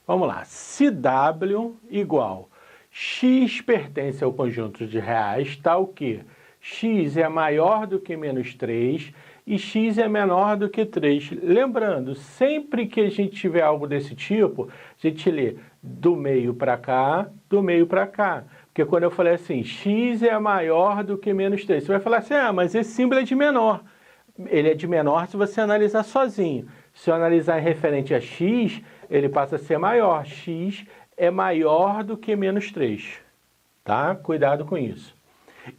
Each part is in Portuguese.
Vamos lá. Se W igual x pertence ao conjunto de reais, tal que x é maior do que menos 3 e x é menor do que 3. Lembrando, sempre que a gente tiver algo desse tipo, a gente lê do meio para cá, do meio para cá. Porque quando eu falei assim, x é maior do que menos 3, você vai falar assim, ah, mas esse símbolo é de menor. Ele é de menor se você analisar sozinho. Se eu analisar em referente a x, ele passa a ser maior. X é maior do que menos 3. Tá? Cuidado com isso.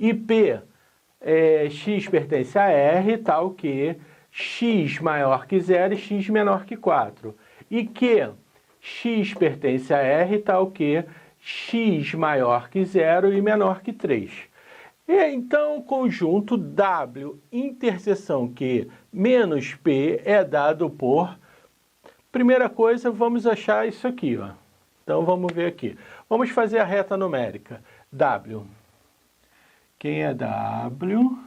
E P, x pertence a R, tal que x maior que 0 e x menor que 4. E Q, x pertence a R, tal que x maior que 0 e menor que 3. E então o conjunto W interseção Q menos P é dado por... Primeira coisa, vamos achar isso aqui, ó. Então vamos ver aqui. Vamos fazer a reta numérica. W. Quem é W?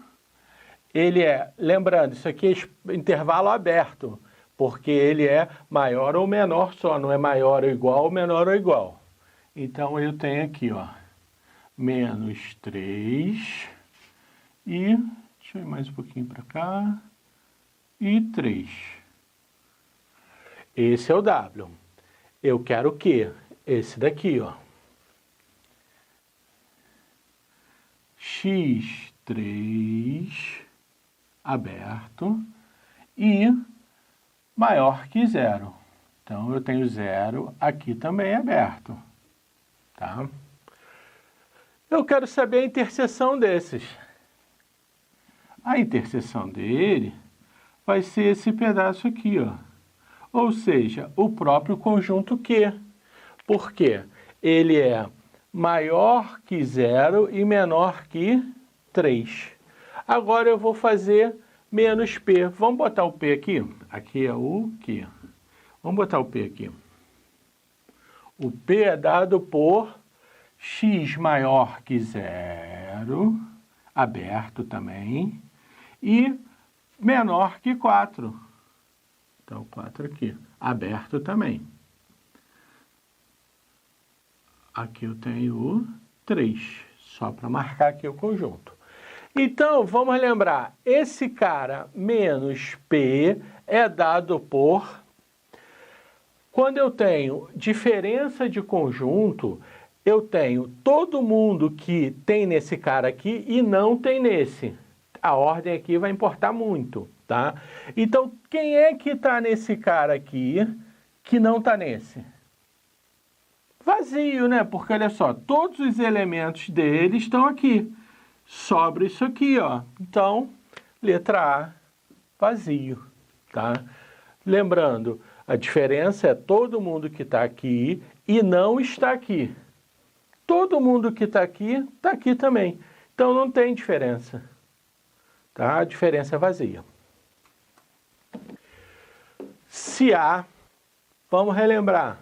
Ele é, lembrando, isso aqui é intervalo aberto, porque ele é maior ou menor só, não é maior ou igual, menor ou igual. Então eu tenho aqui, ó, menos 3 e, deixa eu ir mais um pouquinho para cá, e 3. Esse é o W. Eu quero o quê? Esse daqui, ó. x3 aberto e maior que 0. Então, eu tenho 0 aqui também aberto. Tá? Eu quero saber a interseção desses. A interseção dele vai ser esse pedaço aqui, ó. Ou seja, o próprio conjunto Q. Por quê? Ele é maior que 0 e menor que 3. Agora eu vou fazer menos P. Vamos botar o P aqui? Aqui é o Q. Vamos botar o P aqui. O P é dado por x maior que 0, aberto também, e menor que 4. Então, 4 aqui, aberto também. Aqui eu tenho o 3, só para marcar aqui o conjunto. Então, vamos lembrar, esse cara menos P é dado por... Quando eu tenho diferença de conjunto, eu tenho todo mundo que tem nesse cara aqui e não tem nesse. A ordem aqui vai importar muito, tá? Então, quem é que está nesse cara aqui que não está nesse? Vazio, né? Porque, olha só, todos os elementos dele estão aqui. Sobra isso aqui, ó. Então, letra A, vazio, tá? Lembrando, a diferença é todo mundo que está aqui e não está aqui. Todo mundo que está aqui também. Então, não tem diferença. Tá? A diferença é vazia. Se A, vamos relembrar,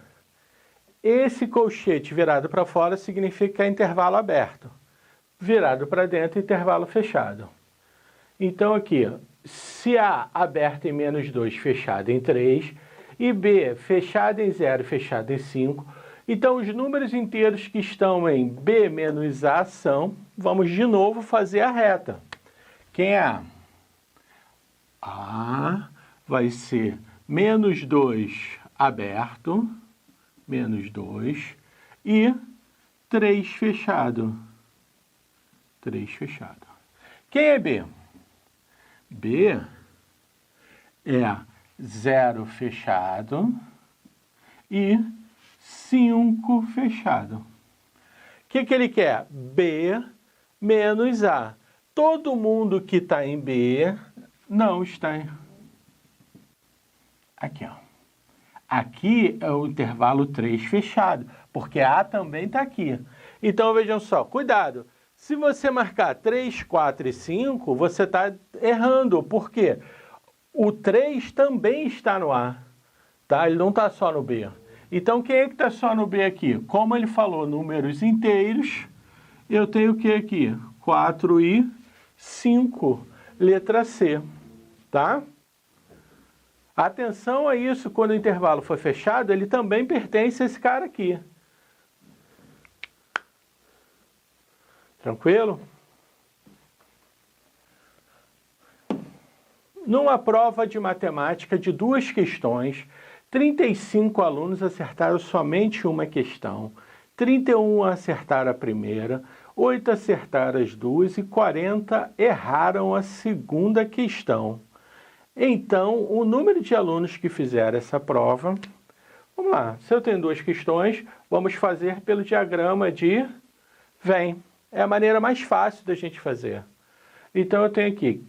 esse colchete virado para fora significa intervalo aberto. Virado para dentro, intervalo fechado. Então, aqui, se A aberto em menos 2, fechado em 3, e B fechado em 0, fechado em 5, então os números inteiros que estão em B menos A são, vamos de novo fazer a reta. Quem é A? A vai ser menos 2 aberto, menos 2, e 3 fechado. 3 fechado. Quem é B? B é 0 fechado e 5 fechado. O que ele quer? B menos A. Todo mundo que está em B não está em... Aqui, ó. Aqui é o intervalo 3 fechado, porque A também está aqui. Então, vejam só, cuidado. Se você marcar 3, 4 e 5, você está errando. Por quê? O 3 também está no A, tá? Ele não está só no B. Então, quem é que está só no B aqui? Como ele falou números inteiros, eu tenho o que aqui? 4 e 5, letra C, tá? Atenção a isso, quando o intervalo for fechado, ele também pertence a esse cara aqui. Tranquilo? Numa prova de matemática de 2 questões, 35 alunos acertaram somente uma questão, 31 acertaram a primeira, 8 acertaram as duas e 40 erraram a segunda questão. Então, o número de alunos que fizeram essa prova, vamos lá, se eu tenho 2 questões, vamos fazer pelo diagrama de Venn. É a maneira mais fácil da gente fazer. Então, eu tenho aqui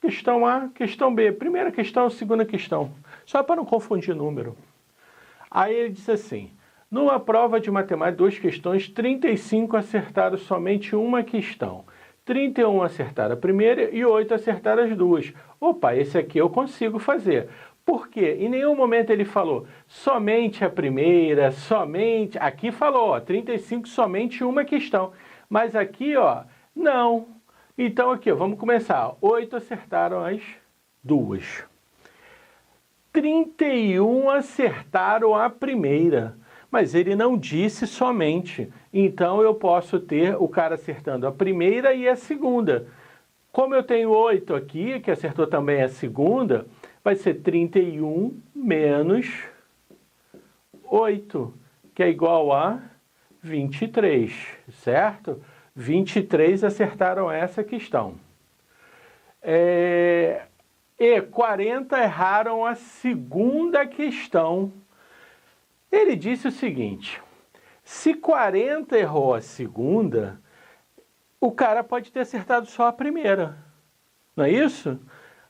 questão A, questão B, primeira questão, segunda questão, só para não confundir número. Aí ele diz assim, numa prova de matemática, 2 questões, 35 acertaram somente uma questão. 31 acertaram a primeira e 8 acertaram as duas. Opa, esse aqui eu consigo fazer. Por quê? Em nenhum momento ele falou somente a primeira, somente... Aqui falou, ó, 35 somente uma questão. Mas aqui, ó, não. Então aqui, ó, vamos começar. 8 acertaram as duas. 31 acertaram a primeira. Mas ele não disse somente. Então eu posso ter o cara acertando a primeira e a segunda. Como eu tenho 8 aqui, que acertou também a segunda, vai ser 31 menos 8, que é igual a 23, certo? 23 acertaram essa questão. E 40 erraram a segunda questão. Ele disse o seguinte, se 40 errou a segunda, o cara pode ter acertado só a primeira, não é isso?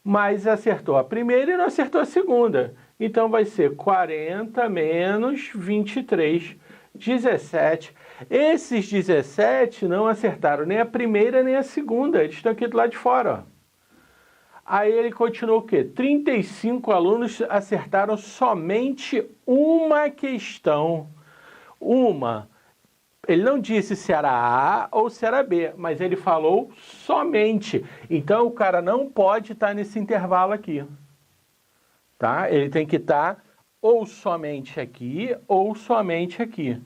Mas acertou a primeira e não acertou a segunda. Então vai ser 40 menos 23, 17. Esses 17 não acertaram nem a primeira nem a segunda, eles estão aqui do lado de fora, ó. Aí ele continuou o quê? 35 alunos acertaram somente uma questão. Uma. Ele não disse se era A ou se era B, mas ele falou somente. Então o cara não pode estar nesse intervalo aqui. Tá? Ele tem que estar ou somente aqui ou somente aqui.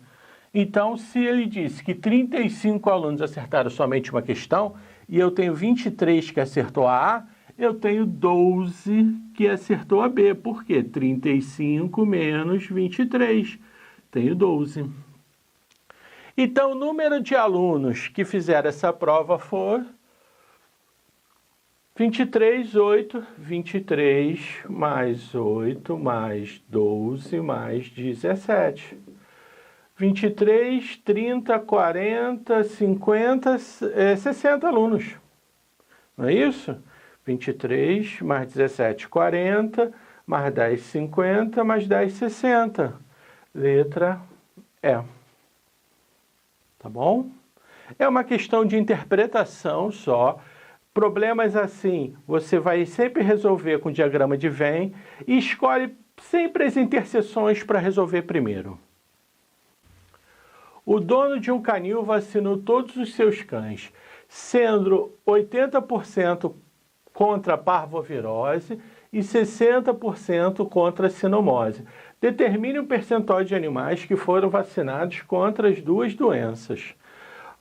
Então, se ele disse que 35 alunos acertaram somente uma questão e eu tenho 23 que acertou a A, eu tenho 12 que acertou a B. Por quê? 35 menos 23. Tenho 12. Então, o número de alunos que fizeram essa prova foi 23, 8, 23 mais 8 mais 12 mais 17. 23, 30, 40, 50, 60 alunos. Não é isso? 23 mais 17, 40, mais 10, 50, mais 10, 60. Letra E. Tá bom? É uma questão de interpretação só. Problemas assim, você vai sempre resolver com diagrama de Venn e escolhe sempre as interseções para resolver primeiro. O dono de um canil vacinou todos os seus cães, sendo 80% contra a parvovirose e 60% contra a sinomose. Determine o percentual de animais que foram vacinados contra as duas doenças.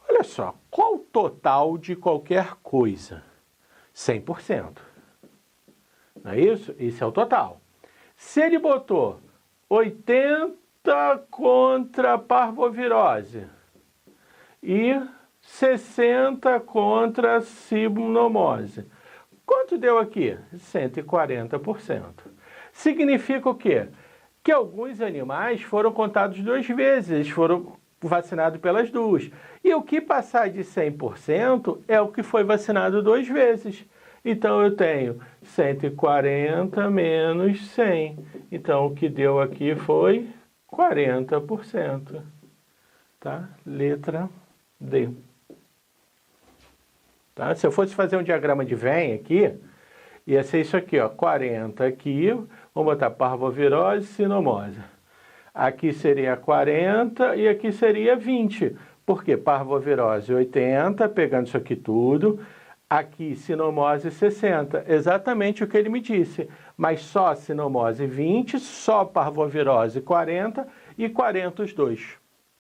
Olha só, qual o total de qualquer coisa? 100%. Não é isso? Esse é o total. Se ele botou 80 contra a parvovirose e 60 contra a sinomose, quanto deu aqui? 140%. Significa o quê? Que alguns animais foram contados 2 vezes, eles foram vacinados pelas duas. E o que passar de 100% é o que foi vacinado 2 vezes. Então eu tenho 140 menos 100. Então o que deu aqui foi 40%. Tá? Letra D. Tá? Se eu fosse fazer um diagrama de Venn aqui, ia ser isso aqui, ó, 40 aqui, vamos botar parvovirose e sinomose. Aqui seria 40 e aqui seria 20. Por quê? Parvovirose 80, pegando isso aqui tudo. Aqui, sinomose 60, exatamente o que ele me disse, mas só sinomose 20, só parvovirose 40 e 40 os dois.